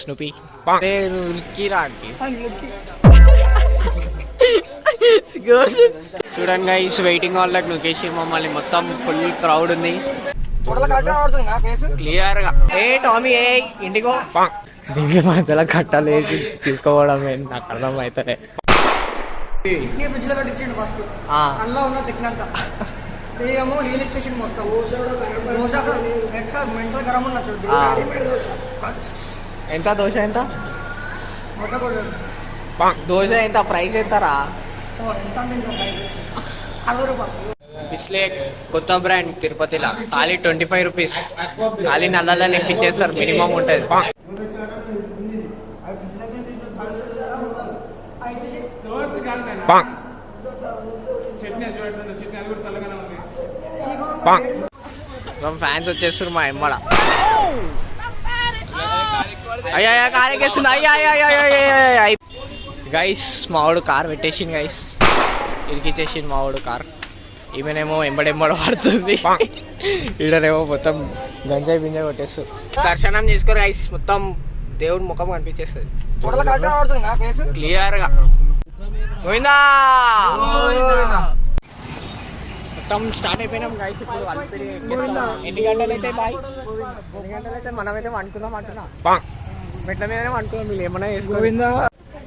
Snoopy చూడండి guys waiting hall like location మమ్మల్ని మొత్తం ఫుల్ క్రౌడ్ ఉంది క్లియర్ గా. ఏ టామీ ఏ ఇంటికో దీని మధ్యలో కట్టాలు వేసి తీసుకోవడం నాకు అర్థం అవుతారే. ఎంత దోశ ఎంత దోశ ఎంత ప్రైస్ ఎంతరా? బిస్లే కొత్త బ్రాండ్ తిరుపతిలో ఖాళీ 25 రూపీస్. ఖాళీ నల్లలో నెప్పించేస్తారు, మినిమం ఉంటుంది. ఫ్యాన్స్ వచ్చేస్తారు మా ఎమ్మడ. అయ్యా కారెక్కేస్తుంది. గైస్ మావాడు కార్ పెట్టేసింది గైస్, ఇరికిచ్చేసింది మావాడు కార్. ఈమెనేమో ఎంబడెంబడ పడుతుంది, ఈడనేమో మొత్తం గంజాయి బింజాయి కొట్టేస్తారు. దర్శనం చేసుకోరు గైస్, మొత్తం దేవుడి ముఖం కనిపించేస్తుంది క్లియర్ గా. పోయిందా మొత్తం స్టార్ట్ అయిపోయినాం గైస్. ఇప్పుడు ఎన్ని గంటలు అయితే బాయ్, ఎన్ని గంటలు అయితే మనమైతే వండుకుందాం అంటున్నా. మెట్ల మీదనే వండుకున్నాం, మీరు ఏమన్నా చేసుకోవిందా.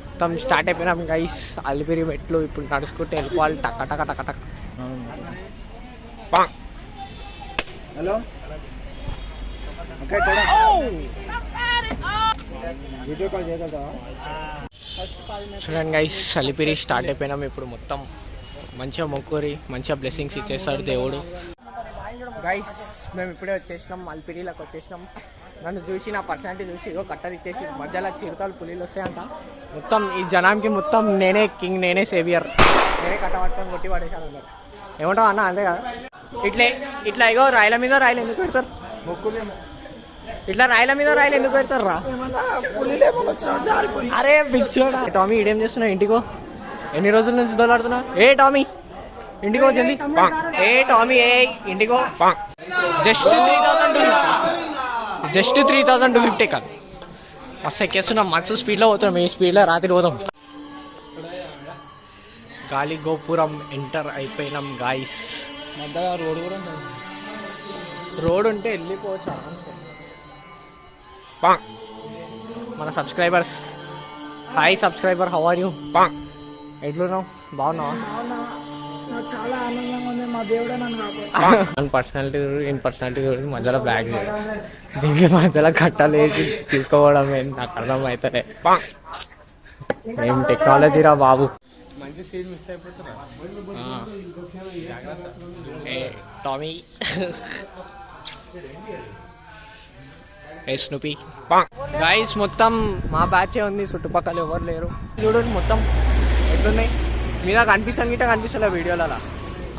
మొత్తం స్టార్ట్ అయిపోయినాం గైస్. అల్లిపిరి మెట్లు ఇప్పుడు నడుచుకుంటే వెళ్ళిపోవాలి. టక టక టక టక. హలో వీడియో కాల్ చేయగలరా? చూడండి గైస్ అల్లిపిరి స్టార్ట్ అయిపోయినాం. ఇప్పుడు మొత్తం మంచిగా మొక్కురి, మంచిగా బ్లెస్సింగ్స్ ఇచ్చేస్తాడు దేవుడు. గైస్ మేము ఇప్పుడే వచ్చేసినాం, అల్లిపిరిలోకి వచ్చేసినాం. నన్ను చూసి నా పర్సనాలిటీ చూసి ఇగో కట్టలు ఇచ్చేసి మధ్యలో చిరుతలు పులీలు వస్తాయంట. మొత్తం ఈ జనానికి మొత్తం నేనే కింగ్, నేనే సేవియర్, నేనే కట్టబట్టుకొని కొట్టి పడేసాను అన్నారు. ఏమంటావు అన్న? అంతే కదా. ఇట్లా ఇగో రాయిల మీద రాయిలు ఎందుకు పెడతారు? మొక్కులేమో. ఇట్లా రాయిల మీద రాయిలు ఎందుకు పెడతారు రా? అరే పిచ్చోడా. టామీ ఇడేం చేస్తున్నావు? ఇంటికో ఎన్ని రోజుల నుంచి దొలాడుతున్నా? ఏ టామీ ఇంటికో జల్దీ. ఏ టామీ ఏ ఇంటికో. జస్ట్ 3,250 కాదు, మస్తు ఎక్కేస్తున్నాం. మస్తు స్పీడ్లో పోతున్నాం. ఈ స్పీడ్లో రాత్రి పోతాం. గాలి గోపురం ఎంటర్ అయిపోయినాం గాయస్. మధ్యగా రోడ్ కూడా ఉంటుంది. రోడ్ ఉంటే వెళ్ళిపోవచ్చు. మన subscribers, hi subscriber, how are you? ఎట్లున్నావు? బాగున్నావా? చాలా ఆనందంగా ఉంది. మా దేవుడే నన్ను పర్సనాలిటీ ఇన్ పర్సనాలిటీ మధ్యలో బ్యాగ్ దీనికి మధ్యలో కట్టాలు వేసి తీసుకోవడం నాకు అర్థం అవుతారే. ఏం టెక్నాలజీ రా బాబు. మంచి సీన్ మిస్ అయిపోతున్నా. టామీ స్నూపీ గైస్ మొత్తం మా బ్యాచే ఉంది, చుట్టుపక్కల ఎవరు లేరు. చూడండి మొత్తం ఎట్లున్నాయి మీద కనిపిస్తాను గిట్ట కనిపిస్తలే వీడియోలలో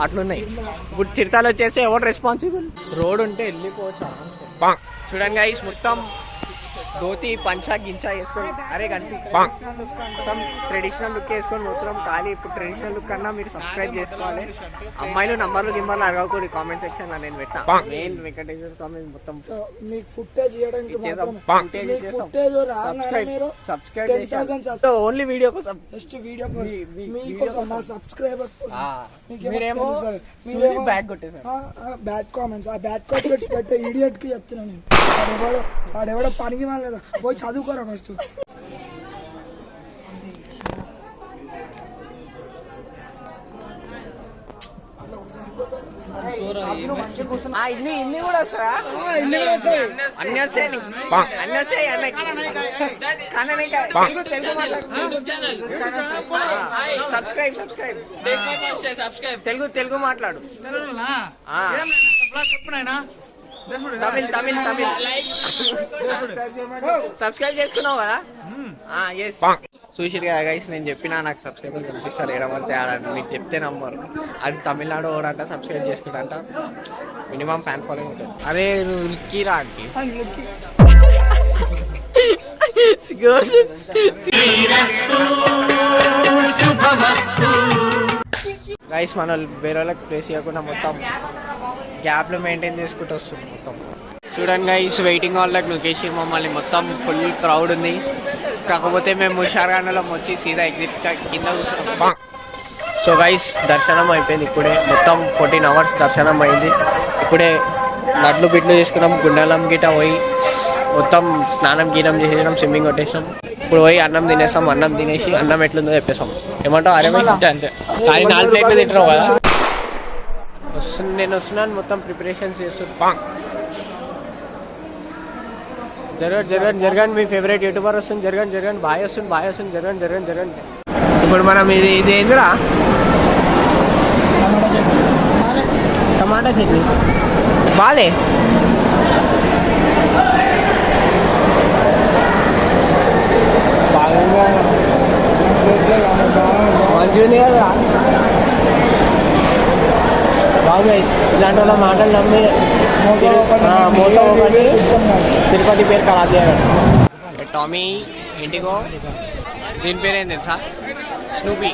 అట్లున్నాయి. ఇప్పుడు చిరుతాలు వచ్చేసి ఎవరు రెస్పాన్సిబుల్? రోడ్ ఉంటే వెళ్ళిపోవచ్చు. చూడండి గైస్ మొత్తం ధోతి పంచా గించా వేసుకొని అరే కనిపి మొత్తం ట్రెడిషనల్ లుక్ వేసుకొని మొత్తం ఖాళీ. ఇప్పుడు ట్రెడిషనల్ లుక్ కన్నా మీరు సబ్స్క్రైబ్ చేసుకోవాలి. అమ్మాయిలు నంబర్లు గిమ్మర్లు అడగకూడదు కామెంట్ సెక్షన్ లో. నేను పెట్టా మెయిన్ వెంకటేశ్వర స్వామి మొత్తం మీకు ఫుటేజ్ ఓన్లీ వీడియో కోసం, జస్ట్ వీడియో మీకోసం, మా సబ్స్క్రైబర్స్ కోసం. మీరేమో బ్యాక్ కొట్టేసారు. బ్యాడ్ కామెంట్స్, ఆ బ్యాడ్ కామెంట్స్ పెట్టే ఇడియట్ కి చెప్తున్నా నేను. వాడెవడో పనికి లేదా పోయి చదువుకోరా ఫస్ట్. ఇన్ని కూడా వస్తారా? అన్ని వస్తాయి, అన్ని వస్తాయి. సబ్స్క్రైబ్ తెలుగు మాట్లాడు. తమిళ్ సబ్స్క్రైబ్ చేసుకున్నావు కదా? చూసిరు కదా గైస్, నేను చెప్పినా నాకు సబ్స్క్రైబర్ కనిపిస్తారు ఏడమంతే ఆడండి. మీకు చెప్తే నంబర్ అది తమిళనాడు ఓడంట, సబ్స్క్రైబ్ చేసుకుంటా. మినిమం ఫ్యాన్ ఫాలోయింగ్ ఉంటుంది. అరే నువ్వు రా అంటే గైస్ మన వేరే వాళ్ళకి ప్లేస్ ఇవ్వకుండా మొత్తం గ్యాప్లు మెయింటైన్ చేసుకుంటూ వస్తుంది మొత్తం. చూడండి గైస్ వెయిటింగ్ హాల్లోకి నొక్కేసి మమ్మల్ని మొత్తం ఫుల్ క్రౌడ్ ఉంది. కాకపోతే మేము హుషార్గానలో వచ్చి సీదా ఎగ్జిట్ కింద కూర్చున్నాం. సో గైస్ దర్శనం అయిపోయింది ఇప్పుడే. మొత్తం 14 hours దర్శనం అయింది. ఇప్పుడే నడ్లు బిడ్లు చేసుకున్నాం. గుండాలం గిట పోయి మొత్తం స్నానం గీనం చేసేసాం, స్విమ్మింగ్ కొట్టేసాం. ఇప్పుడు పోయి అన్నం తినేసాం. అన్నం తినేసి అన్నం ఎట్లుందో చెప్పేసాం. ఏమంటావు? అరే అంతే కానీ 4 ప్లేట్లు తింటారు కదా. నేను వస్తున్నాను, మొత్తం ప్రిపరేషన్స్ చేస్తున్నాను. జరగండి మీ ఫేవరెట్ యూట్యూబర్ వస్తుంది. జరగండి బాయ్ వస్తుంది. జరగండి. ఇప్పుడు మనం ఇది ఏందిరా? టమాటా చట్నీ బాలే. మంచిగా కదా బాగా. ఇలాంటి వాళ్ళ మాటలు నమ్మి మోసం ఒకటి తిరుపతి పేరు ఖరాబ్ చేయడం. టామీ ఇండిగో, దీని పేరు ఏంటి తెలుసా? స్నూపీ.